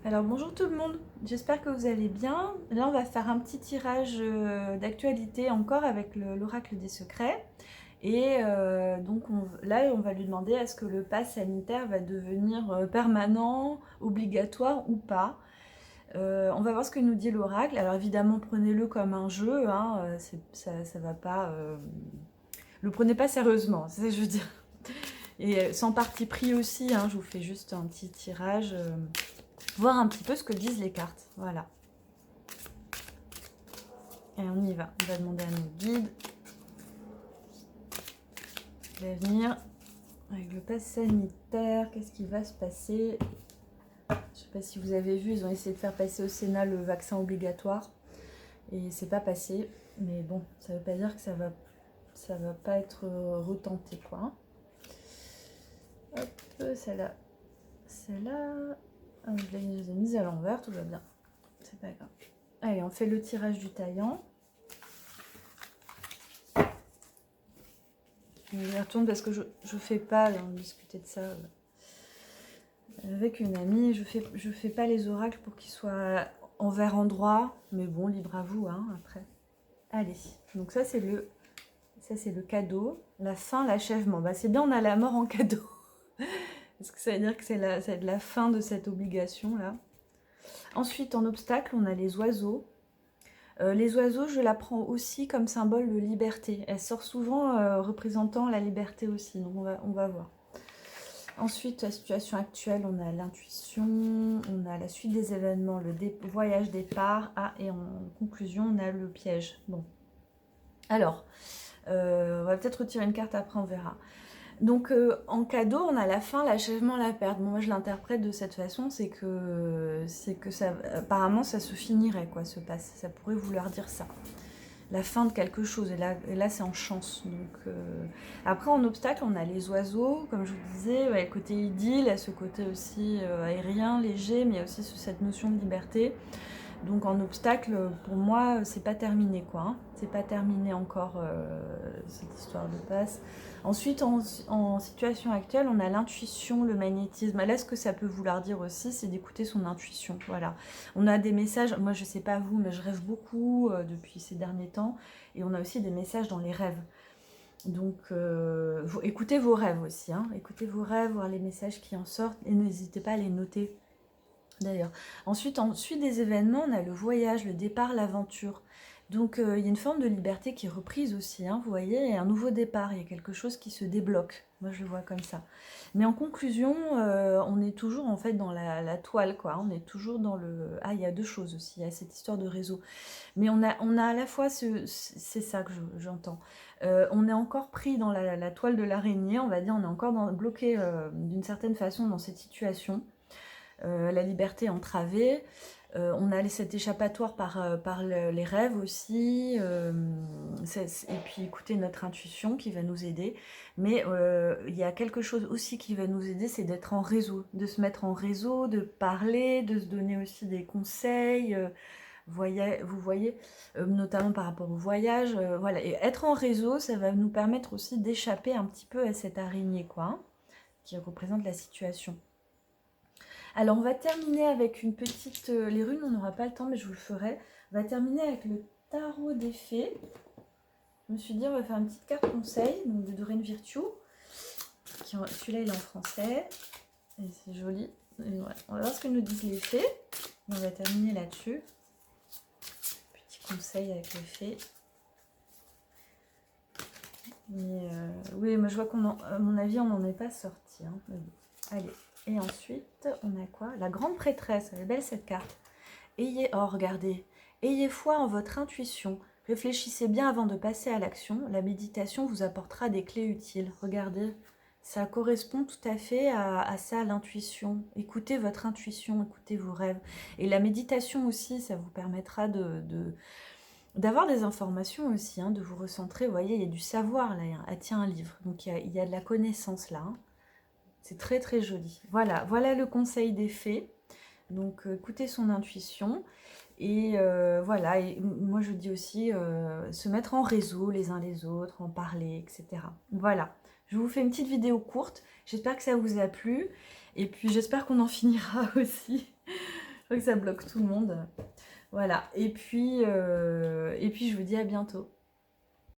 Alors bonjour tout le monde, j'espère que vous allez bien. Là on va faire un petit tirage d'actualité encore avec l'oracle des secrets. Et donc là on va lui demander est-ce que le pass sanitaire va devenir permanent, obligatoire ou pas. On va voir ce que nous dit l'oracle. Alors évidemment prenez-le comme un jeu, hein, ça va pas... le prenez pas sérieusement, c'est ça que je veux dire. Et sans parti pris aussi, hein, je vous fais juste un petit tirage. Voir un petit peu ce que disent les cartes. Voilà. Et on y va. On va demander à nos guides d'avenir. Avec le pass sanitaire, qu'est-ce qui va se passer? Je ne sais pas si vous avez vu, ils ont essayé de faire passer au Sénat le vaccin obligatoire. Et c'est pas passé. Mais bon, ça veut pas dire que ça va pas être retenté, quoi. Hop, celle-là. Celle-là. Je les ai mises à l'envers, tout va bien. C'est pas grave. Allez, on fait le tirage du taillant. Je y retourne parce que je fais pas, on discutait de ça avec une amie, je fais pas les oracles pour qu'ils soient envers endroit, mais bon, libre à vous, hein, après. Allez, donc ça c'est le cadeau, la fin, l'achèvement. Bah c'est bien, on a la mort en cadeau. Est-ce que ça veut dire que c'est la fin de cette obligation là? Ensuite, en obstacle, on a les oiseaux. Les oiseaux, je la prends aussi comme symbole de liberté. Elle sort souvent représentant la liberté aussi, donc on va voir. Ensuite, la situation actuelle, on a l'intuition, on a la suite des événements, le voyage départ, et en conclusion, on a le piège. Bon. Alors, on va peut-être retirer une carte après, on verra. Donc, en cadeau, on a la fin, l'achèvement, la perte. Bon, moi, je l'interprète de cette façon, c'est que ça, apparemment, ça se finirait, quoi, ce passe. Ça pourrait vouloir dire ça. La fin de quelque chose, et là c'est en chance. Donc, après en obstacle on a les oiseaux, comme je vous disais, ouais, le côté idylle, il y a ce côté aussi aérien, léger, mais il y a aussi cette notion de liberté. Donc en obstacle, pour moi, c'est pas terminé quoi. Hein. C'est pas terminé encore cette histoire de passe. Ensuite, en situation actuelle, on a l'intuition, le magnétisme. Là, ce que ça peut vouloir dire aussi, c'est d'écouter son intuition. Voilà. On a des messages, moi je sais pas vous, mais je rêve beaucoup depuis ces derniers temps. Et on a aussi des messages dans les rêves. Donc, écoutez vos rêves aussi. Hein. Écoutez vos rêves, voir les messages qui en sortent. Et n'hésitez pas à les noter d'ailleurs. Ensuite des événements, on a le voyage, le départ, l'aventure. Donc il y a une forme de liberté qui est reprise aussi, hein, vous voyez, et un nouveau départ, il y a quelque chose qui se débloque. Moi je le vois comme ça. Mais en conclusion, on est toujours en fait dans la toile, quoi. On est toujours dans le... Ah, il y a deux choses aussi, il y a cette histoire de réseau. Mais on a à la fois, c'est ça que j'entends. On est encore pris dans la toile de l'araignée, on va dire, on est encore bloqué d'une certaine façon dans cette situation. La liberté entravée. On a cet échappatoire par les rêves aussi. Et puis écouter notre intuition qui va nous aider. Mais il y a quelque chose aussi qui va nous aider, c'est d'être en réseau, de se mettre en réseau, de parler, de se donner aussi des conseils. Vous voyez, notamment par rapport au voyage. Voilà. Et être en réseau, ça va nous permettre aussi d'échapper un petit peu à cette araignée, quoi, hein, qui représente la situation. Alors, on va terminer avec une petite... les runes, on n'aura pas le temps, mais je vous le ferai. On va terminer avec le tarot des fées. Je me suis dit, on va faire une petite carte conseil, donc de Doreen Virtue. Celui-là, il est en français. Et c'est joli. Et voilà. On va voir ce que nous disent les fées. On va terminer là-dessus. Petit conseil avec les fées. Mais oui, moi je vois à mon avis, on n'en est pas sorti. Hein. Allez. Et ensuite, on a quoi? La grande prêtresse. Elle est belle cette carte. Regardez. Ayez foi en votre intuition. Réfléchissez bien avant de passer à l'action. La méditation vous apportera des clés utiles. Regardez. Ça correspond tout à fait à ça, l'intuition. Écoutez votre intuition, écoutez vos rêves. Et la méditation aussi, ça vous permettra d'avoir des informations aussi, hein, de vous recentrer. Vous voyez, il y a du savoir là. Ah tiens, un livre. Donc il y a de la connaissance là. Hein. C'est très très joli. Voilà, voilà le conseil des fées. Donc écoutez son intuition. Et voilà, et moi je dis aussi se mettre en réseau les uns les autres, en parler, etc. Voilà, je vous fais une petite vidéo courte. J'espère que ça vous a plu. Et puis j'espère qu'on en finira aussi. crois que ça bloque tout le monde. Voilà. Et puis je vous dis à bientôt.